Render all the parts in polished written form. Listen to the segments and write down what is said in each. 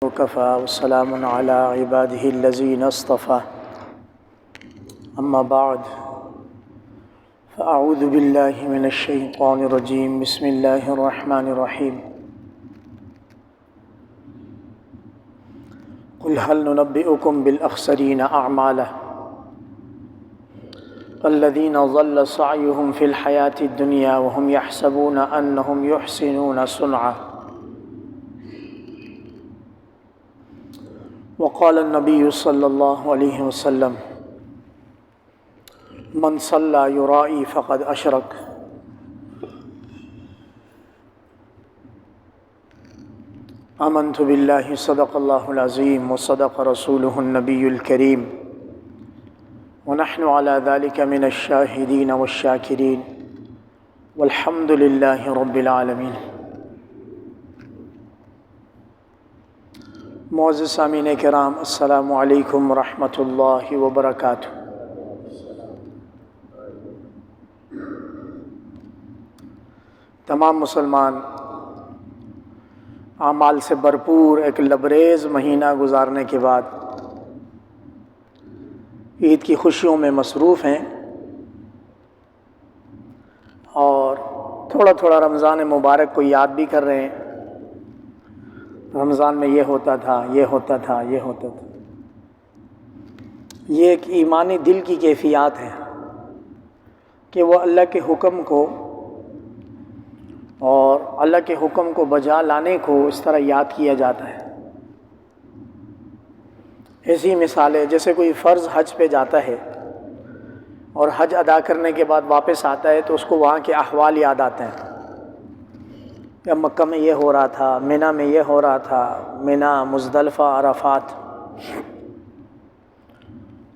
وكفى والسلام على عباده الذين اصطفى أما بعد فأعوذ بالله من الشيطان الرجيم بسم الله الرحمن الرحيم قل هل ننبئكم بالأخسرين أعمالا الذين ضل سعيهم في الحياة الدنيا وهم يحسبون أنهم يحسنون صنعا وقال النبي صلى الله عليه وسلم من صلى يرائي فقد أشرك آمنت بالله صدق الله العظيم وصدق رسوله النبي الكريم ونحن على ذلك من الشاهدين والشاكرين والحمد لله رب العالمين۔ معزز سامعین کرام، السلام علیکم ورحمۃ اللہ وبرکاتہ۔ تمام مسلمان اعمال سے بھرپور ایک لبریز مہینہ گزارنے کے بعد عید کی خوشیوں میں مصروف ہیں اور تھوڑا تھوڑا رمضان مبارک کو یاد بھی کر رہے ہیں۔ رمضان میں یہ ہوتا تھا، یہ ہوتا تھا، یہ ہوتا تھا۔ یہ ایک ایمانی دل کی کیفیات ہے کہ وہ اللہ کے حکم کو اور اللہ کے حکم کو بجا لانے کو اس طرح یاد کیا جاتا ہے۔ ایسی مثالیں جیسے کوئی فرض حج پہ جاتا ہے اور حج ادا کرنے کے بعد واپس آتا ہے تو اس کو وہاں کے احوال یاد آتے ہیں کہ مکہ میں یہ ہو رہا تھا، مینا میں یہ ہو رہا تھا، مینا، مزدلفہ، عرفات۔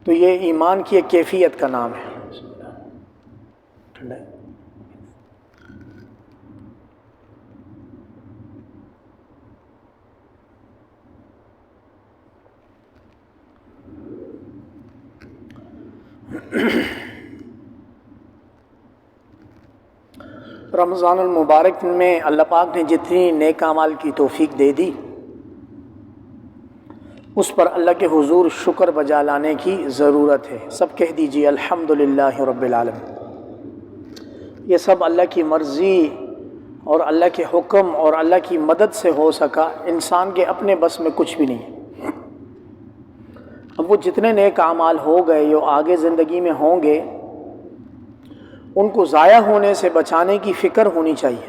تو یہ ایمان کی ایک کیفیت کا نام ہے۔ رمضان المبارک میں اللہ پاک نے جتنی نیک اعمال کی توفیق دے دی اس پر اللہ کے حضور شکر بجا لانے کی ضرورت ہے۔ سب کہہ دیجیے الحمدللہ رب العالمین۔ یہ سب اللہ کی مرضی اور اللہ کے حکم اور اللہ کی مدد سے ہو سکا، انسان کے اپنے بس میں کچھ بھی نہیں ہے۔ اب وہ جتنے نیک اعمال ہو گئے جو آگے زندگی میں ہوں گے ان کو ضائع ہونے سے بچانے کی فکر ہونی چاہیے۔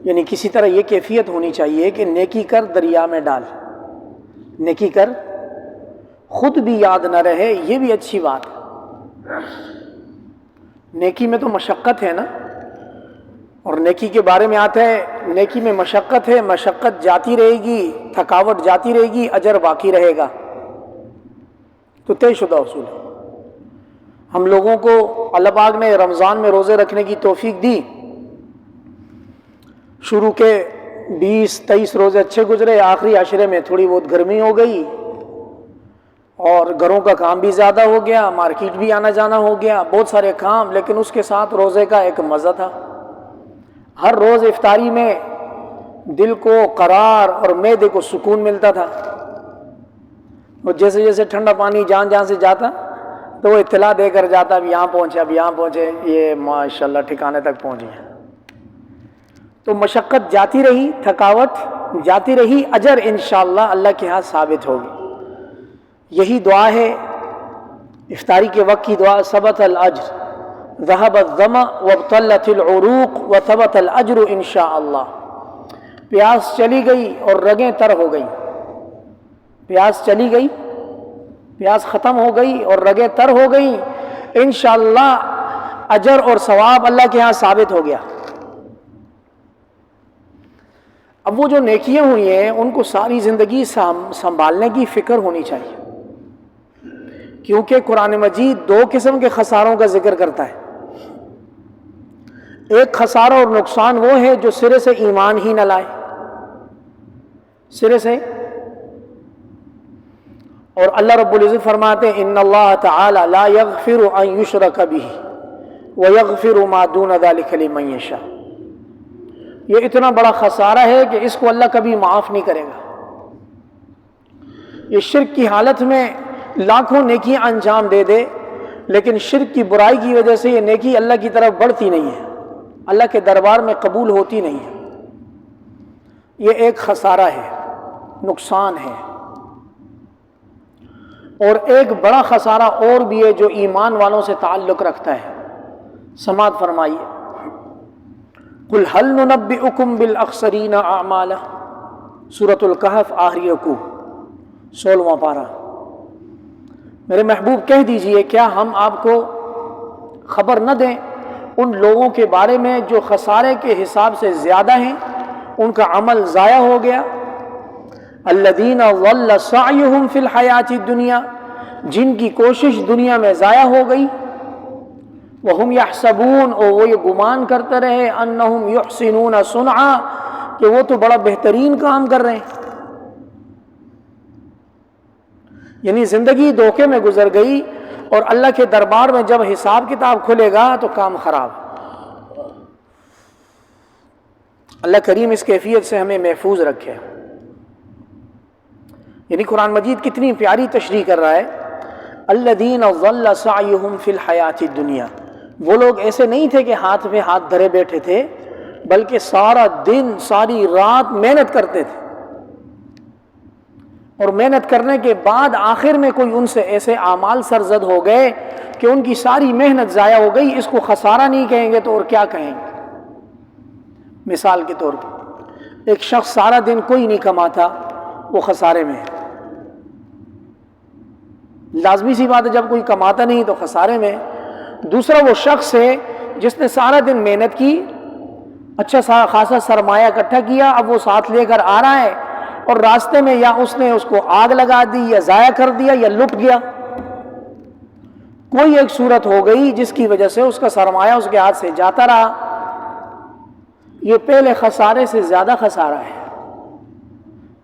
یعنی کسی طرح یہ کیفیت ہونی چاہیے کہ نیکی کر دریا میں ڈال، نیکی کر خود بھی یاد نہ رہے، یہ بھی اچھی بات ہے۔ نیکی میں تو مشقت ہے نا، اور نیکی کے بارے میں آتا ہے نیکی میں مشقت ہے، مشقت جاتی رہے گی، تھکاوٹ جاتی رہے گی، اجر باقی رہے گا۔ تو طے شدہ اصول ہے۔ ہم لوگوں کو اللہ پاک نے رمضان میں روزے رکھنے کی توفیق دی۔ شروع کے 20-23 روزے اچھے گزرے، آخری عشرے میں تھوڑی بہت گرمی ہو گئی اور گھروں کا کام بھی زیادہ ہو گیا، مارکیٹ بھی آنا جانا ہو گیا، بہت سارے کام، لیکن اس کے ساتھ روزے کا ایک مزہ تھا۔ ہر روز افطاری میں دل کو قرار اور معدے کو سکون ملتا تھا، اور جیسے جیسے ٹھنڈا پانی جان سے جاتا تو وہ اطلاع دے کر جاتا اب یہاں پہنچے، اب یہاں پہنچے، یہ ماشاءاللہ ٹھکانے تک پہنچ گئے۔ تو مشقت جاتی رہی، تھکاوٹ جاتی رہی، اجر انشاءاللہ اللہ کے ہاں ثابت ہوگی۔ یہی دعا ہے افطاری کے وقت کی دعا، ثبت الاجر ذهب الظمأ وابطلت العروق وثبت الاجر انشاءاللہ۔ پیاس چلی گئی اور رگیں تر ہو گئی، پیاس چلی گئی، پیاس ختم ہو گئی اور رگیں تر ہو گئی، انشاءاللہ اجر اور ثواب اللہ کے ہاں ثابت ہو گیا۔ اب وہ جو نیکیاں ہوئی ہیں ان کو ساری زندگی سنبھالنے کی فکر ہونی چاہیے، کیونکہ قرآن مجید 2 قسم کے خساروں کا ذکر کرتا ہے۔ ایک خسارہ اور نقصان وہ ہے جو سرے سے ایمان ہی نہ لائے، سرے سے۔ اور اللہ رب العزت فرماتے ہیں ان اللہ تعالی لا یغفر ان یشرک بہ ویغفر ما دون ذلک لمن یشاء۔ یہ اتنا بڑا خسارہ ہے کہ اس کو اللہ کبھی معاف نہیں کرے گا۔ یہ شرک کی حالت میں لاکھوں نیکیاں انجام دے دے، لیکن شرک کی برائی کی وجہ سے یہ نیکی اللہ کی طرف بڑھتی نہیں ہے، اللہ کے دربار میں قبول ہوتی نہیں ہے۔ یہ ایک خسارہ ہے، نقصان ہے۔ اور ایک بڑا خسارہ اور بھی ہے جو ایمان والوں سے تعلق رکھتا ہے، سماعت فرمائیے۔ قل هل ننبئکم بالاخسرین اعمالا، سورۃ الکہف آخری رکوع 16واں پارہ۔ میرے محبوب کہہ دیجئے کیا ہم آپ کو خبر نہ دیں ان لوگوں کے بارے میں جو خسارے کے حساب سے زیادہ ہیں، ان کا عمل ضائع ہو گیا۔ الذین ضل سعیہم فی الحیاۃ الدنیا، جن کی کوشش دنیا میں ضائع ہو گئی۔ وہم یحسبون، اور وہ یہ گمان کرتے رہے، انہم یحسنون صنعا، کہ وہ تو بڑا بہترین کام کر رہے ہیں۔ یعنی زندگی دھوکے میں گزر گئی، اور اللہ کے دربار میں جب حساب کتاب کھلے گا تو کام خراب۔ اللہ کریم اس کیفیت سے ہمیں محفوظ رکھے۔ یعنی قرآن مجید کتنی پیاری تشریح کر رہا ہے، الذین ضل سعیہم فی الحیاۃ الدنیا۔ وہ لوگ ایسے نہیں تھے کہ ہاتھ میں ہاتھ دھرے بیٹھے تھے، بلکہ سارا دن ساری رات محنت کرتے تھے، اور محنت کرنے کے بعد آخر میں کوئی ان سے ایسے اعمال سرزد ہو گئے کہ ان کی ساری محنت ضائع ہو گئی۔ اس کو خسارہ نہیں کہیں گے تو اور کیا کہیں گے؟ مثال کے طور پر ایک شخص سارا دن کوئی نہیں کماتا، وہ خسارے میں ہے۔ لازمی سی بات ہے، جب کوئی کماتا نہیں تو خسارے میں ہے۔ دوسرا وہ شخص ہے جس نے سارا دن محنت کی، اچھا خاصا سرمایہ اکٹھا کیا، اب وہ ساتھ لے کر آ رہا ہے، اور راستے میں یا اس نے اس کو آگ لگا دی، یا ضائع کر دیا، یا لٹ گیا۔ کوئی ایک صورت ہو گئی جس کی وجہ سے اس کا سرمایہ اس کے ہاتھ سے جاتا رہا۔ یہ پہلے خسارے سے زیادہ خسارہ ہے۔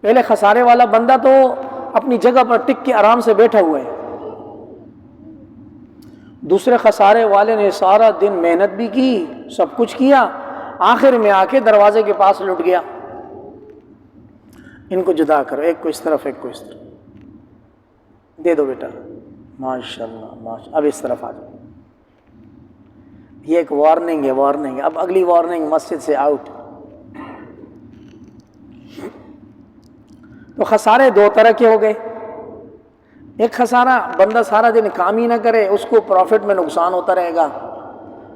پہلے خسارے والا بندہ تو اپنی جگہ پر ٹک کے آرام سے بیٹھا ہوا ہے، دوسرے خسارے والے نے سارا دن محنت بھی کی، سب کچھ کیا، آخر میں آ کے دروازے کے پاس لٹ گیا۔ ان کو جدا کرو، ایک کو اس طرف ایک کو اس طرف، دے دو بیٹا، ماشاءاللہ ماشاءاللہ۔ اب اس طرف آ جاؤ، یہ ایک وارننگ ہے، وارننگ۔ اب اگلی وارننگ مسجد سے آؤٹ۔ تو خسارے دو طرح کے ہو گئے۔ ایک خسارہ بندہ سارا دن کام ہی نہ کرے، اس کو پروفٹ میں نقصان ہوتا رہے گا،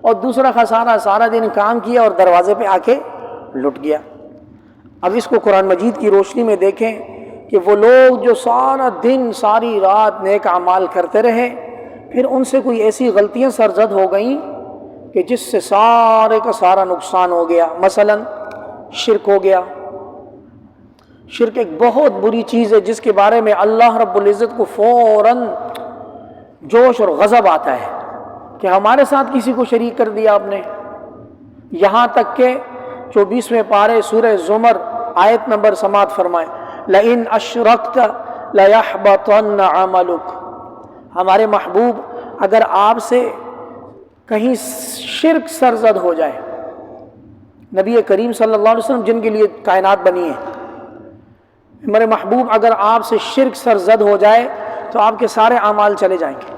اور دوسرا خسارہ سارا دن کام کیا اور دروازے پہ آ کے لٹ گیا۔ اب اس کو قرآن مجید کی روشنی میں دیکھیں کہ وہ لوگ جو سارا دن ساری رات نیک اعمال کرتے رہے، پھر ان سے کوئی ایسی غلطیاں سرزد ہو گئیں کہ جس سے سارے کا سارا نقصان ہو گیا۔ مثلا شرک ہو گیا۔ شرک ایک بہت بری چیز ہے جس کے بارے میں اللہ رب العزت کو فوراً جوش اور غضب آتا ہے کہ ہمارے ساتھ کسی کو شریک کر دیا آپ نے۔ یہاں تک کہ 24ویں پارے سورہ زمر آیت نمبر سماعت فرمائیں، لَإِنْ أَشْرَكْتَ لَيَحْبَطَنَّ عَمَلُكَ۔ ہمارے محبوب اگر آپ سے کہیں شرک سرزد ہو جائے، نبی کریم صلی اللہ علیہ وسلم جن کے لیے کائنات بنی ہے، ہمارے محبوب اگر آپ سے شرک سرزد ہو جائے تو آپ کے سارے اعمال چلے جائیں گے۔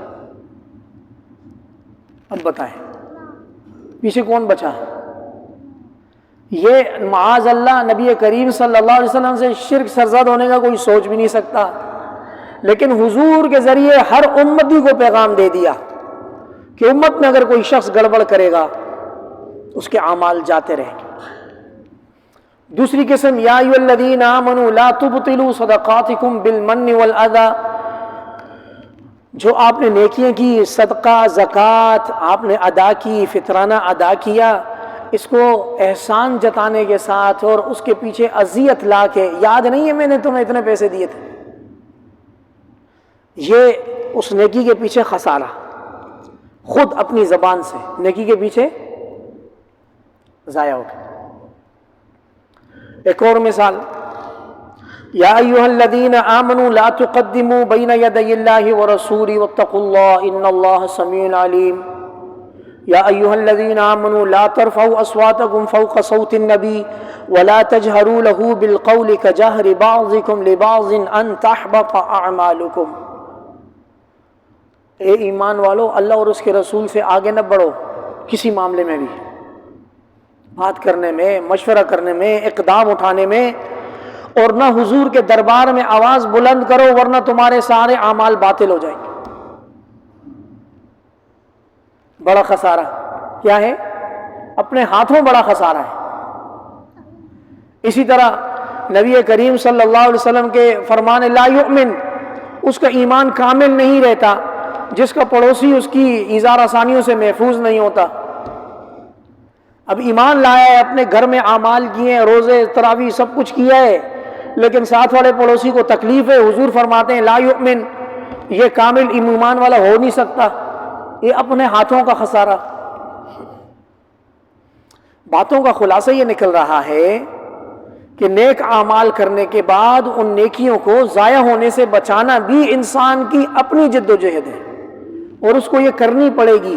اب بتائیں پیچھے کون بچا؟ یہ معاذ اللہ نبی کریم صلی اللہ علیہ وسلم سے شرک سرزد ہونے کا کوئی سوچ بھی نہیں سکتا، لیکن حضور کے ذریعے ہر امتی کو پیغام دے دیا کہ امت میں اگر کوئی شخص گڑبڑ کرے گا اس کے اعمال جاتے رہیں گے۔ دوسری قسم، یا ایھا الذین آمنوا لا تبطلوا صدقاتکم بالمن والاذی، جو آپ نے نیکیاں کی، صدقہ زکوٰۃ آپ نے ادا کی، فطرانہ ادا کیا، اس کو احسان جتانے کے ساتھ اور اس کے پیچھے اذیت لا کے، یاد نہیں ہے میں نے تمہیں اتنے پیسے دیے تھے، یہ اس نیکی کے پیچھے خسارہ، خود اپنی زبان سے نیکی کے پیچھے ضائع ہو گیا۔ ایک اور مثال، یا ایھا الذین آمنوا لا تقدموا بین یدی اللہ ورسولہ واتقوا اللہ ان اللہ سمیع علیم۔ یا ایھا الذین آمنوا لا ترفعوا اصواتکم فوق صوت النبی وَلَا تَجْهَرُوا لَهُ بِالْقَوْلِ كَجَهْرِ بَعْضِكُمْ لِبَعْضٍ أَن تَحْبَطَ أَعْمَالُكُمْ۔ اے ایمان والو، اللہ اور اس کے رسول سے آگے نہ بڑھو کسی معاملے میں بھی، بات کرنے میں، مشورہ کرنے میں، اقدام اٹھانے میں، اور نہ حضور کے دربار میں آواز بلند کرو ورنہ تمہارے سارے اعمال باطل ہو جائیں گے۔ بڑا خسارہ کیا ہے؟ اپنے ہاتھوں بڑا خسارہ ہے۔ اسی طرح نبی کریم صلی اللہ علیہ وسلم کے فرمان لا یؤمن، اس کا ایمان کامل نہیں رہتا جس کا پڑوسی اس کی ایذا رسانیوں سے محفوظ نہیں ہوتا۔ اب ایمان لایا ہے، اپنے گھر میں اعمال کیے ہیں، روزے تراویح سب کچھ کیا ہے، لیکن ساتھ والے پڑوسی کو تکلیف ہے، حضور فرماتے ہیں لا یؤمن، یہ کامل ایمان والا ہو نہیں سکتا۔ یہ اپنے ہاتھوں کا خسارہ۔ باتوں کا خلاصہ یہ نکل رہا ہے کہ نیک اعمال کرنے کے بعد ان نیکیوں کو ضائع ہونے سے بچانا بھی انسان کی اپنی جد و جہد ہے، اور اس کو یہ کرنی پڑے گی۔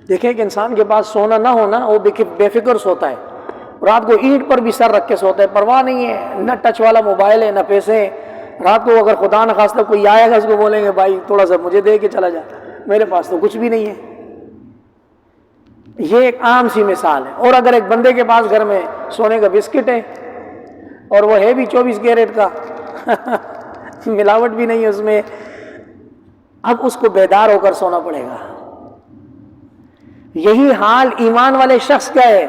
دیکھیں کہ انسان کے پاس سونا نہ ہونا، وہ بے فکر سوتا ہے، رات کو اینٹ پر بھی سر رکھ کے سوتا ہے، پرواہ نہیں ہے، نہ ٹچ والا موبائل ہے نہ پیسے ہیں۔ رات کو اگر خدا نخواستہ کوئی آئے گا اس کو بولیں گے بھائی تھوڑا سا مجھے دے کے چلا جا، میرے پاس تو کچھ بھی نہیں ہے۔ یہ ایک عام سی مثال ہے۔ اور اگر ایک بندے کے پاس گھر میں سونے کا بسکٹ ہے اور وہ ہے بھی 24 کیرٹ کا ملاوٹ بھی نہیں ہے اس میں، اب اس کو بیدار ہو کر سونا پڑے گا۔ یہی حال ایمان والے شخص کا ہے،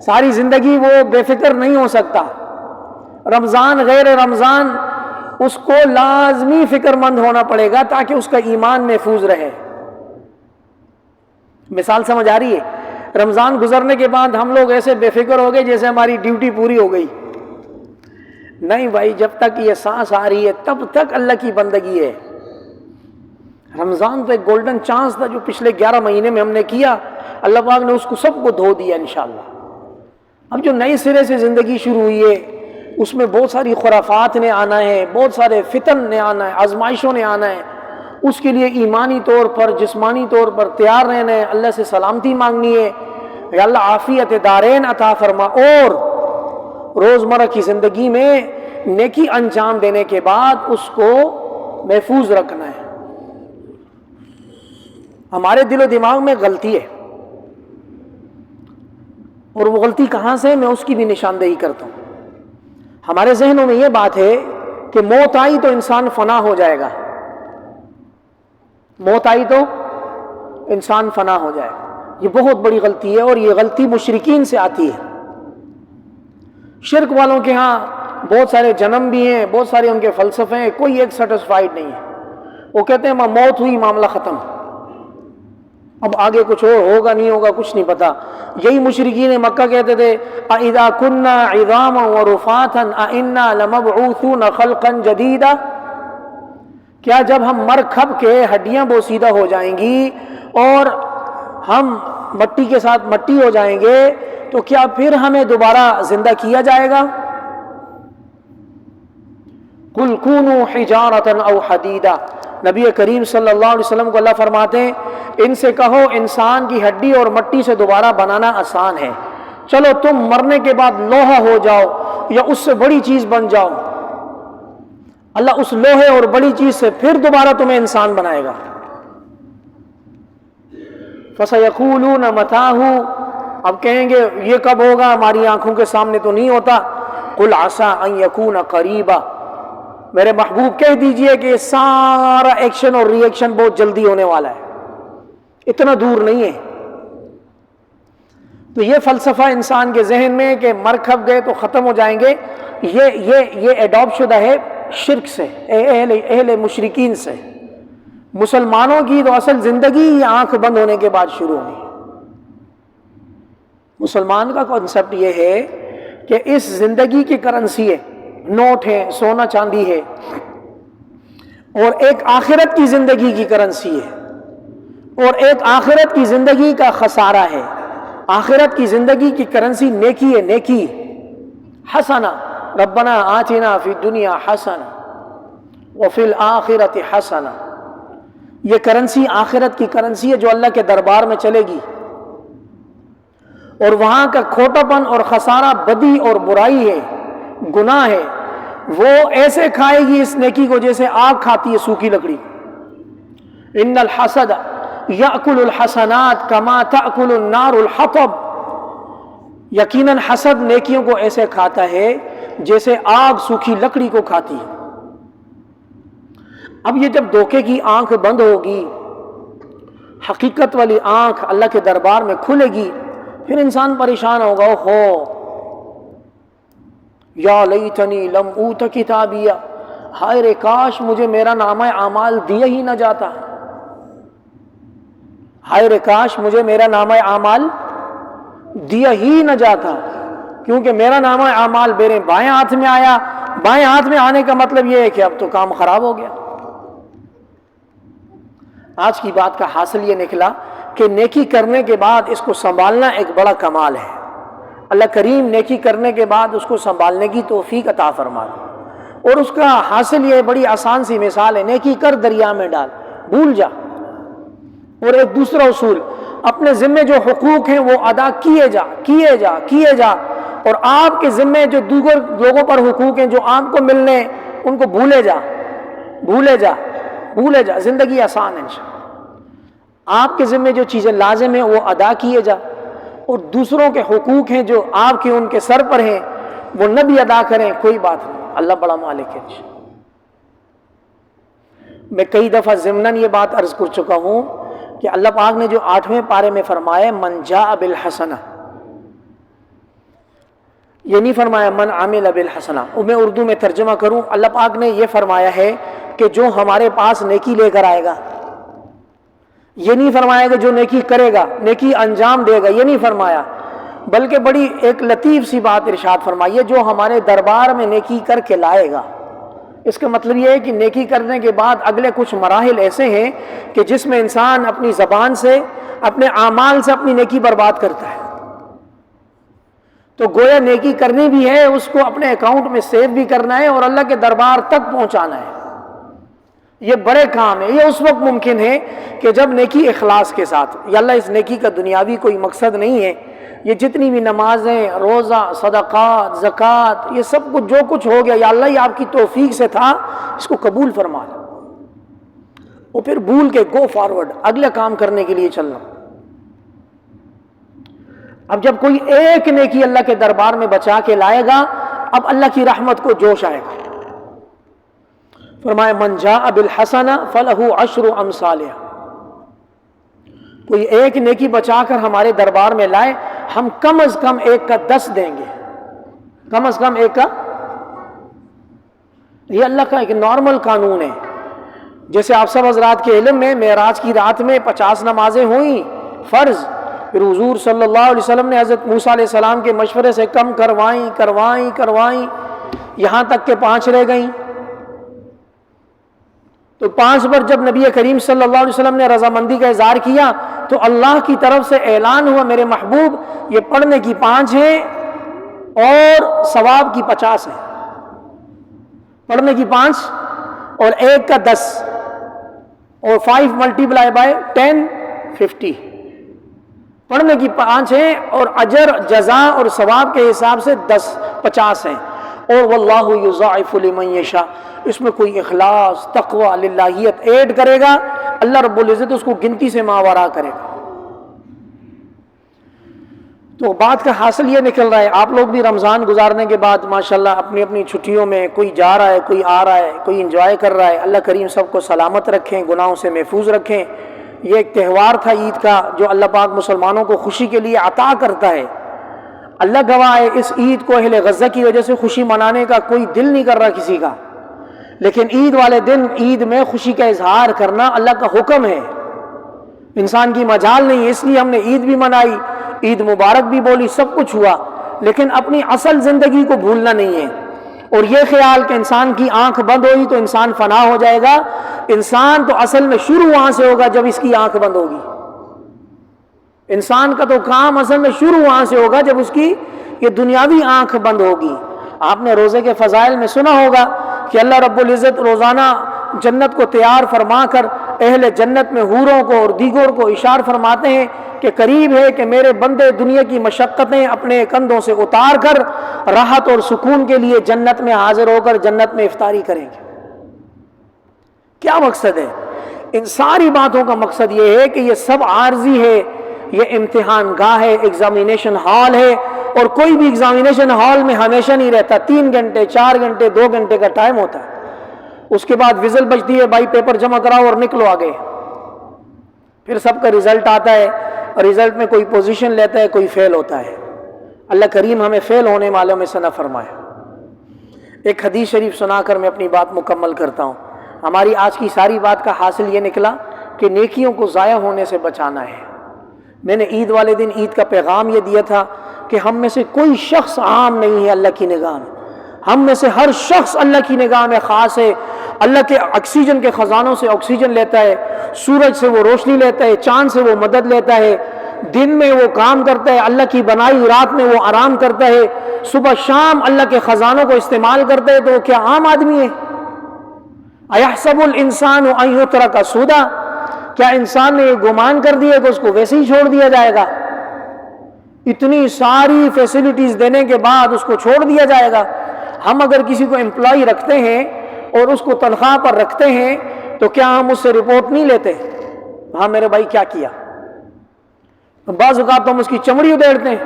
ساری زندگی وہ بے فکر نہیں ہو سکتا۔ رمضان غیر رمضان اس کو لازمی فکر مند ہونا پڑے گا تاکہ اس کا ایمان محفوظ رہے۔ مثال سمجھ آ رہی ہے؟ رمضان گزرنے کے بعد ہم لوگ ایسے بے فکر ہو گئے جیسے ہماری ڈیوٹی پوری ہو گئی۔ نہیں بھائی، جب تک یہ سانس آ رہی ہے تب تک اللہ کی بندگی ہے۔ رمضان تو ایک گولڈن چانس تھا جو پچھلے 11 مہینے میں ہم نے کیا، اللہ پاک نے اس کو سب کو دھو دیا انشاءاللہ۔ اب جو نئے سرے سے زندگی شروع ہوئی ہے اس میں بہت ساری خرافات نے آنا ہے، بہت سارے فتن نے آنا ہے، آزمائشوں نے آنا ہے۔ اس کے لیے ایمانی طور پر، جسمانی طور پر تیار رہنا ہے، اللہ سے سلامتی مانگنی ہے، یا اللہ عافیت دارین عطا فرما، اور روزمرہ کی زندگی میں نیکی انجام دینے کے بعد اس کو محفوظ رکھنا ہے۔ ہمارے دل و دماغ میں غلطی ہے، اور وہ غلطی کہاں سے ہے میں اس کی بھی نشاندہی کرتا ہوں۔ ہمارے ذہنوں میں یہ بات ہے کہ موت آئی تو انسان فنا ہو جائے گا، موت آئی تو انسان فنا ہو جائے گا۔ یہ بہت بڑی غلطی ہے، اور یہ غلطی مشرکین سے آتی ہے۔ شرک والوں کے ہاں بہت سارے جنم بھی ہیں، بہت سارے ان کے فلسفے ہیں، کوئی ایک سیٹسفائیڈ نہیں ہے۔ وہ کہتے ہیں موت ہوئی معاملہ ختم، اب آگے کچھ اور ہوگا نہیں ہوگا کچھ نہیں پتا۔ یہی مشرکین مکہ کہتے تھے اَإِذَا كُنَّا عِظَامًا وَرُفَاتًا أَإِنَّا لَمَبْعُوثُونَ خَلْقًا جَدِيدًا، کیا جب ہم مر کھپ کے ہڈیاں بوسیدہ ہو جائیں گی اور ہم مٹی کے ساتھ مٹی ہو جائیں گے تو کیا پھر ہمیں دوبارہ زندہ کیا جائے گا؟ قُلْ كُونُوا حِجَارَةً أَوْ حَدِيدًا، نبی کریم صلی اللہ علیہ وسلم کو اللہ فرماتے ہیں ان سے کہو انسان کی ہڈی اور مٹی سے دوبارہ بنانا آسان ہے، چلو تم مرنے کے بعد لوہا ہو جاؤ یا اس سے بڑی چیز بن جاؤ، اللہ اس لوہے اور بڑی چیز سے پھر دوبارہ تمہیں انسان بنائے گا۔ فَسَيَقُولُونَ مَتَىٰ، اب کہیں گے یہ کب ہوگا، ہماری آنکھوں کے سامنے تو نہیں ہوتا۔ قُلْ عَسَىٰ أَن يَكُونَ قَرِيبًا، میرے محبوب کہہ دیجئے کہ یہ سارا ایکشن اور ری ایکشن بہت جلدی ہونے والا ہے، اتنا دور نہیں ہے۔ تو یہ فلسفہ انسان کے ذہن میں کہ مر کھپ گئے تو ختم ہو جائیں گے، یہ ایڈاپٹ شدہ ہے شرک سے، اہل مشرکین سے۔ مسلمانوں کی تو اصل زندگی آنکھ بند ہونے کے بعد شروع ہوئی۔ مسلمان کا کانسیپٹ یہ ہے کہ اس زندگی کی کرنسی ہے، نوٹ ہے، سونا چاندی ہے، اور ایک آخرت کی زندگی کی کرنسی ہے، اور ایک آخرت کی زندگی کا خسارہ ہے۔ آخرت کی زندگی کی کرنسی نیکی ہے، نیکی حسنہ، ربنا آتنا فی الدنیا حسنہ وفی الآخرۃ حسنہ، یہ کرنسی آخرت کی کرنسی ہے جو اللہ کے دربار میں چلے گی۔ اور وہاں کا کھوٹا پن اور خسارہ بدی اور برائی ہے، گناہ ہے، وہ ایسے کھائے گی اس نیکی کو جیسے آگ کھاتی ہے سوکھی لکڑی۔ ان الحسد یاکل الحسنات کما تاکل النار الحطب، یقیناً حسد نیکیوں کو ایسے کھاتا ہے جیسے آگ سوکھی لکڑی کو کھاتی ہے۔ اب یہ جب دھوکے کی آنکھ بند ہوگی، حقیقت والی آنکھ اللہ کے دربار میں کھلے گی، پھر انسان پریشان ہوگا، ہو یا لیتنی لم اوت کتابیہ، ہائے رے کاش مجھے میرا نامہ اعمال دیا ہی نہ جاتا، ہائے رے کاش مجھے میرا نامہ اعمال دیا ہی نہ جاتا، کیونکہ میرا نامہ اعمال میرے بائیں ہاتھ میں آیا۔ بائیں ہاتھ میں آنے کا مطلب یہ ہے کہ اب تو کام خراب ہو گیا۔ آج کی بات کا حاصل یہ نکلا کہ نیکی کرنے کے بعد اس کو سنبھالنا ایک بڑا کمال ہے۔ اللہ کریم نیکی کرنے کے بعد اس کو سنبھالنے کی توفیق عطا فرما دے، اور اس کا حاصل یہ بڑی آسان سی مثال ہے، نیکی کر دریا میں ڈال، بھول جا۔ اور ایک دوسرا اصول، اپنے ذمے جو حقوق ہیں وہ ادا کیے جا کیے جا کیے جا، اور آپ کے ذمے جو دیگر لوگوں پر حقوق ہیں جو آپ کو ملنے ہیں ان کو بھولے جا بھولے جا بھولے جا۔ زندگی آسان ہے انشاءاللہ۔ آپ کے ذمے جو چیزیں لازم ہیں وہ ادا کیے جا، اور دوسروں کے حقوق ہیں جو آپ کے ان کے سر پر ہیں وہ نہ بھی ادا کریں، کوئی بات نہیں، اللہ بڑا مالک ہے۔ میں کئی دفعہ ضمناً یہ بات عرض کر چکا ہوں کہ اللہ پاک نے جو 8ویں پارے میں فرمایا من جاء بالحسنہ، یہ نہیں فرمایا من عمل بالحسنہ۔ میں اردو میں ترجمہ کروں، اللہ پاک نے یہ فرمایا ہے کہ جو ہمارے پاس نیکی لے کر آئے گا، یہ نہیں فرمایا کہ جو نیکی کرے گا، نیکی انجام دے گا، یہ نہیں فرمایا، بلکہ بڑی ایک لطیف سی بات ارشاد فرمائی ہے، جو ہمارے دربار میں نیکی کر کے لائے گا۔ اس کا مطلب یہ ہے کہ نیکی کرنے کے بعد اگلے کچھ مراحل ایسے ہیں کہ جس میں انسان اپنی زبان سے، اپنے اعمال سے اپنی نیکی برباد کرتا ہے۔ تو گویا نیکی کرنی بھی ہے، اس کو اپنے اکاؤنٹ میں سیو بھی کرنا ہے اور اللہ کے دربار تک پہنچانا ہے۔ یہ بڑے کام ہے۔ یہ اس وقت ممکن ہے کہ جب نیکی اخلاص کے ساتھ، یا اللہ اس نیکی کا دنیاوی کوئی مقصد نہیں ہے، یہ جتنی بھی نمازیں، روزہ، صدقات، زکوٰۃ، یہ سب کچھ جو کچھ ہو گیا، یا اللہ یہ آپ کی توفیق سے تھا، اس کو قبول فرما لو، اور پھر بھول کے گو فارورڈ، اگلے کام کرنے کے لیے چلنا۔ اب جب کوئی ایک نیکی اللہ کے دربار میں بچا کے لائے گا، اب اللہ کی رحمت کو جوش آئے گا۔ فرمایا من جاء بالحسنہ فلہ عشر امثالہا، کوئی ایک نیکی بچا کر ہمارے دربار میں لائے، ہم کم از کم 1 کا 10 دیں گے، کم از کم 1 کا۔ یہ اللہ کا ایک نارمل قانون ہے۔ جیسے آپ سب حضرات کے علم میں معراج کی رات میں 50 نمازیں ہوئیں فرض، پھر حضور صلی اللہ علیہ وسلم نے حضرت موسیٰ علیہ السلام کے مشورے سے کم کروائیں یہاں تک کہ 5 رہ گئیں۔ تو 5 پر جب نبی کریم صلی اللہ علیہ وسلم نے رضامندی کا اظہار کیا تو اللہ کی طرف سے اعلان ہوا، میرے محبوب یہ پڑھنے کی 5 ہیں اور ثواب کی 50 ہیں۔ پڑھنے کی 5 اور 1 کا 10 اور 5 ملٹیپلائی بائی 10 50۔ پڑھنے کی 5 ہیں اور اجر جزا اور ثواب کے حساب سے 50 ہیں، اور واللہ یضاعف لمن یشاء، اس میں کوئی اخلاص، تقوی، للہیت ایڈ کرے گا، اللہ رب العزت اس کو گنتی سے ماورا کرے گا۔ تو بات کا حاصل یہ نکل رہا ہے، آپ لوگ بھی رمضان گزارنے کے بعد ماشاءاللہ اپنی اپنی چھٹیوں میں کوئی جا رہا ہے، کوئی آ رہا ہے، کوئی انجوائے کر رہا ہے، اللہ کریم سب کو سلامت رکھیں، گناہوں سے محفوظ رکھیں۔ یہ ایک تہوار تھا عید کا جو اللہ پاک مسلمانوں کو خوشی کے لیے عطا کرتا ہے۔ اللہ گواہ ہے، اس عید کو اہل غزہ کی وجہ سے خوشی منانے کا کوئی دل نہیں کر رہا کسی کا، لیکن عید والے دن عید میں خوشی کا اظہار کرنا اللہ کا حکم ہے، انسان کی مجال نہیں ہے، اس لیے ہم نے عید بھی منائی، عید مبارک بھی بولی، سب کچھ ہوا، لیکن اپنی اصل زندگی کو بھولنا نہیں ہے۔ اور یہ خیال کہ انسان کی آنکھ بند ہوئی تو انسان فنا ہو جائے گا، انسان تو اصل میں شروع وہاں سے ہوگا جب اس کی آنکھ بند ہوگی۔ انسان کا تو کام اصل میں شروع وہاں سے ہوگا جب اس کی یہ دنیاوی آنکھ بند ہوگی۔ آپ نے روزے کے فضائل میں سنا ہوگا کہ اللہ رب العزت روزانہ جنت کو تیار فرما کر اہل جنت میں حوروں کو اور دیگر کو اشارہ فرماتے ہیں کہ قریب ہے کہ میرے بندے دنیا کی مشقتیں اپنے کندھوں سے اتار کر راحت اور سکون کے لیے جنت میں حاضر ہو کر جنت میں افطاری کریں گے۔ کیا مقصد ہے؟ ان ساری باتوں کا مقصد یہ ہے کہ یہ سب عارضی ہے، یہ امتحان گاہ ہے، ایگزامینیشن ہال ہے، اور کوئی بھی ایگزامینیشن ہال میں ہمیشہ نہیں رہتا، 3 گھنٹے 4 گھنٹے 2 گھنٹے کا ٹائم ہوتا ہے، اس کے بعد وزل بجتی ہے، بھائی پیپر جمع کراؤ اور نکلو آگے۔ پھر سب کا رزلٹ آتا ہے، اور رزلٹ میں کوئی پوزیشن لیتا ہے، کوئی فیل ہوتا ہے۔ اللہ کریم ہمیں فیل ہونے والوں میں سے نہ فرمائے۔ ایک حدیث شریف سنا کر میں اپنی بات مکمل کرتا ہوں۔ ہماری آج کی ساری بات کا حاصل یہ نکلا کہ نیکیوں کو ضائع ہونے سے بچانا ہے۔ میں نے عید والے دن عید کا پیغام یہ دیا تھا کہ ہم میں سے کوئی شخص عام نہیں ہے اللہ کی نگاہ میں، ہم میں سے ہر شخص اللہ کی نگاہ میں خاص ہے۔ اللہ کے آکسیجن کے خزانوں سے آکسیجن لیتا ہے، سورج سے وہ روشنی لیتا ہے، چاند سے وہ مدد لیتا ہے، دن میں وہ کام کرتا ہے، اللہ کی بنائی، رات میں وہ آرام کرتا ہے، صبح شام اللہ کے خزانوں کو استعمال کرتا ہے، تو وہ کیا عام آدمی ہے؟ اَيَحْسَبُ الْإِنسَانُ أَن يُتْرَكَ سُدًى، کیا انسان نے یہ گمان کر دیا کہ اس کو ویسے ہی چھوڑ دیا جائے گا؟ اتنی ساری فیسلٹیز دینے کے بعد اس کو چھوڑ دیا جائے گا؟ ہم اگر کسی کو امپلائی رکھتے ہیں اور اس کو تنخواہ پر رکھتے ہیں تو کیا ہم اس سے رپورٹ نہیں لیتے؟ ہاں میرے بھائی کیا کیا؟ بعض اوقات تو ہم اس کی چمڑی ادھیڑتے ہیں،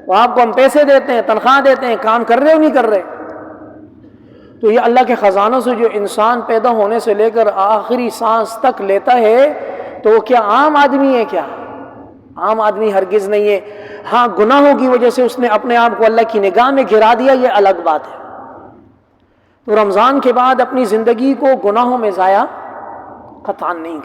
وہ آپ کو ہم پیسے دیتے ہیں، تنخواہ دیتے ہیں، کام کر رہے ہو نہیں کر رہے؟ تو یہ اللہ کے خزانوں سے جو انسان پیدا ہونے سے لے کر آخری سانس تک لیتا ہے، تو وہ کیا عام آدمی ہے؟ کیا عام آدمی ہرگز نہیں ہے۔ ہاں گناہوں کی وجہ سے اس نے اپنے آپ کو اللہ کی نگاہ میں گرا دیا، یہ الگ بات ہے۔ تو رمضان کے بعد اپنی زندگی کو گناہوں میں ضائع قطعاً نہیں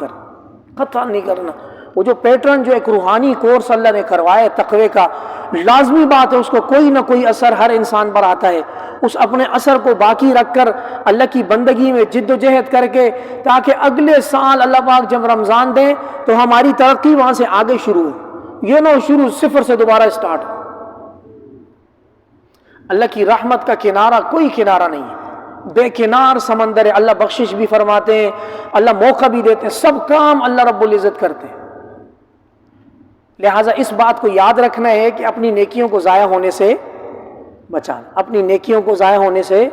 کرنا۔ وہ جو پیٹرن، جو ایک روحانی کورس اللہ نے کروایا تقوی کا، لازمی بات ہے اس کو کوئی نہ کوئی اثر ہر انسان پر آتا ہے، اس اپنے اثر کو باقی رکھ کر اللہ کی بندگی میں جد و جہد کر کے، تاکہ اگلے سال اللہ پاک جب رمضان دیں تو ہماری ترقی وہاں سے آگے شروع ہو، یہ نہ شروع صفر سے دوبارہ سٹارٹ۔ اللہ کی رحمت کا کنارہ کوئی کنارہ نہیں ہے، بے کنار سمندر ہے۔ اللہ بخشش بھی فرماتے ہیں، اللہ موقع بھی دیتے ہیں، سب کام اللہ رب العزت کرتے ہیں۔ لہٰذا اس بات کو یاد رکھنا ہے کہ اپنی نیکیوں کو ضائع ہونے سے بچانا، اپنی نیکیوں کو ضائع ہونے سے،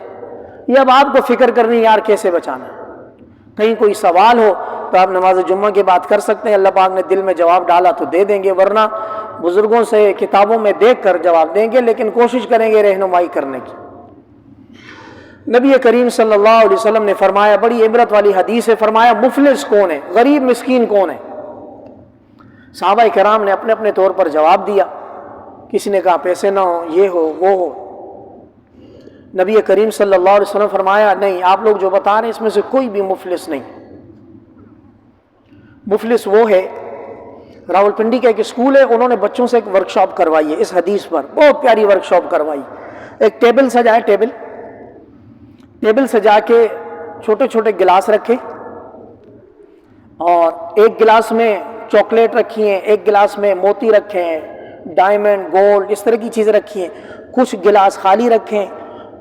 یہ اب آپ کو فکر کرنی یار کیسے بچانا۔ کہیں کوئی سوال ہو تو آپ نماز جمعہ کی بات کر سکتے ہیں، اللہ پاک نے دل میں جواب ڈالا تو دے دیں گے، ورنہ بزرگوں سے کتابوں میں دیکھ کر جواب دیں گے، لیکن کوشش کریں گے رہنمائی کرنے کی۔ نبی کریم صلی اللہ علیہ وسلم نے فرمایا، بڑی عبرت والی حدیث ہے، فرمایا مفلس کون ہے، غریب مسکین کون ہے؟ صحابہ کرام نے اپنے اپنے طور پر جواب دیا، کسی نے کہا پیسے نہ ہو، یہ ہو وہ ہو۔ نبی کریم صلی اللہ علیہ وسلم فرمایا نہیں، آپ لوگ جو بتا رہے ہیں اس میں سے کوئی بھی مفلس نہیں۔ مفلس وہ ہے، راولپنڈی کا ایک اسکول ہے، انہوں نے بچوں سے ایک ورکشاپ کروائی ہے اس حدیث پر، بہت پیاری ورکشاپ کروائی۔ ایک ٹیبل سجائے، ٹیبل سجا کے چھوٹے چھوٹے گلاس رکھے، اور ایک گلاس میں چاکلیٹ رکھی ہیں، ایک گلاس میں موتی رکھے ہیں، ڈائمنڈ، گولڈ، اس طرح کی چیزیں رکھی ہیں، کچھ گلاس خالی رکھے ہیں،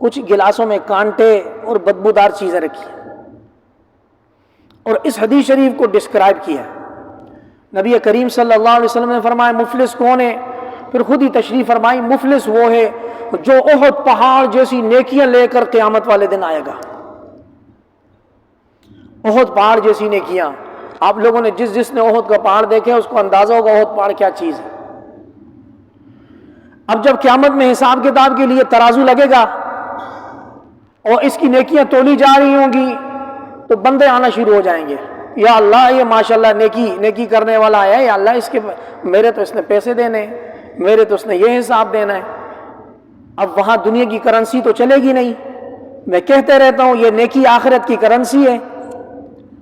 کچھ گلاسوں میں کانٹے اور بدبودار چیزیں رکھی ہیں، اور اس حدیث شریف کو ڈسکرائب کیا۔ نبی کریم صلی اللہ علیہ وسلم نے فرمایا مفلس کون ہے؟ پھر خود ہی تشریح فرمائی، مفلس وہ ہے جو احد پہاڑ جیسی نیکیاں لے کر قیامت والے دن آئے گا۔ احد پہاڑ جیسی نیکیاں، آپ لوگوں نے جس نے احد کا پہاڑ دیکھے اس کو اندازہ ہوگا احد پہاڑ کیا چیز ہے۔ اب جب قیامت میں حساب کتاب کے لیے ترازو لگے گا اور اس کی نیکیاں تولی جا رہی ہوں گی تو بندے آنا شروع ہو جائیں گے، یا اللہ یہ ماشاءاللہ نیکی کرنے والا آیا ہے، یا اللہ اس کے میرے تو اس نے پیسے دینے ہیں، میرے تو اس نے یہ حساب دینا ہے۔ اب وہاں دنیا کی کرنسی تو چلے گی نہیں، میں کہتے رہتا ہوں یہ نیکی آخرت کی کرنسی ہے۔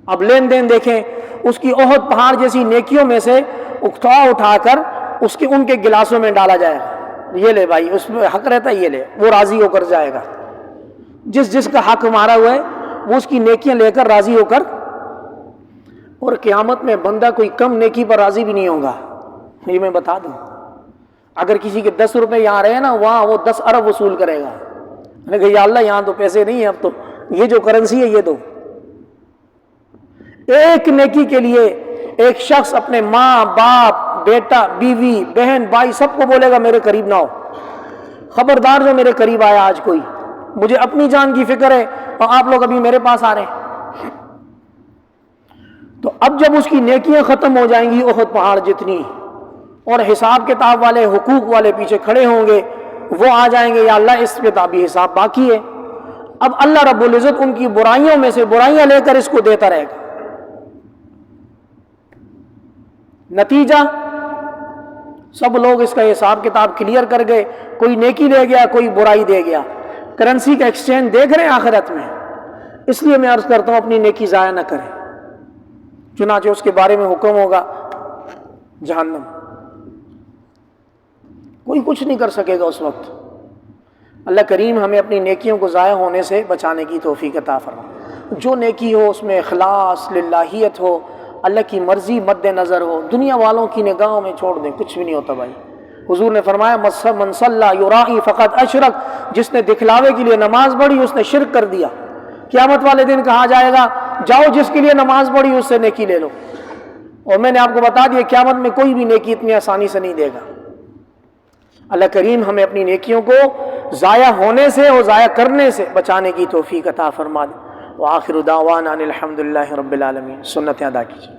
اب لین دین دیکھیں، اس کی احد پہاڑ جیسی نیکیوں میں سے اٹھا کر ان کے گلاسوں میں ڈالا جائے گا، یہ لے بھائی، اس میں حق رہتا ہے، یہ لے، وہ راضی ہو کر جائے گا۔ جس کا حق مارا ہوا ہے وہ اس کی نیکیاں لے کر راضی ہو کر، اور قیامت میں بندہ کوئی کم نیکی پر راضی بھی نہیں ہوگا، یہ میں بتا دوں۔ اگر کسی کے 10 روپے یہاں رہے نا، وہاں وہ 10 ارب وصول کرے گا، میں کہا یا اللہ یہاں تو پیسے نہیں ہیں، اب تو یہ جو کرنسی ہے یہ دو۔ ایک نیکی کے لیے ایک شخص اپنے ماں باپ بیٹا بیوی بہن بھائی سب کو بولے گا میرے قریب نہ ہو، خبردار جو میرے قریب آیا آج کوئی، مجھے اپنی جان کی فکر ہے اور آپ لوگ ابھی میرے پاس آ رہے ہیں۔ تو اب جب اس کی نیکیاں ختم ہو جائیں گی احد پہاڑ جتنی، اور حساب کتاب والے حقوق والے پیچھے کھڑے ہوں گے، وہ آ جائیں گے یا اللہ اس پہ بھی حساب باقی ہے، اب اللہ رب العزت ان کی برائیوں میں سے برائیاں لے کر اس کو دیتا رہے گا۔ نتیجہ سب لوگ اس کا حساب کتاب کلیئر کر گئے، کوئی نیکی دے گیا کوئی برائی دے گیا، کرنسی کا ایکسچینج دیکھ رہے ہیں آخرت میں۔ اس لیے میں عرض کرتا ہوں اپنی نیکی ضائع نہ کریں، چنانچہ اس کے بارے میں حکم ہوگا جہنم، کوئی کچھ نہیں کر سکے گا اس وقت۔ اللہ کریم ہمیں اپنی نیکیوں کو ضائع ہونے سے بچانے کی توفیق عطا فرمائے۔ جو نیکی ہو اس میں اخلاص للہیت ہو، اللہ کی مرضی مد نظر ہو، دنیا والوں کی نگاہوں میں چھوڑ دیں، کچھ بھی نہیں ہوتا بھائی۔ حضور نے فرمایا من صلی یرائی فقط اشرک، جس نے دکھلاوے کے لیے نماز پڑھی اس نے شرک کر دیا۔ قیامت والے دن کہا جائے گا جاؤ جس کے لیے نماز پڑھی اس سے نیکی لے لو، اور میں نے آپ کو بتا دیا قیامت میں کوئی بھی نیکی اتنی آسانی سے نہیں دے گا۔ اللہ کریم ہمیں اپنی نیکیوں کو ضائع ہونے سے اور ضائع کرنے سے بچانے کی توفیق عطا فرما دے۔ وآخر دعوانا ان الحمد للہ رب العالمین۔ سنتیں ادا کیجیے۔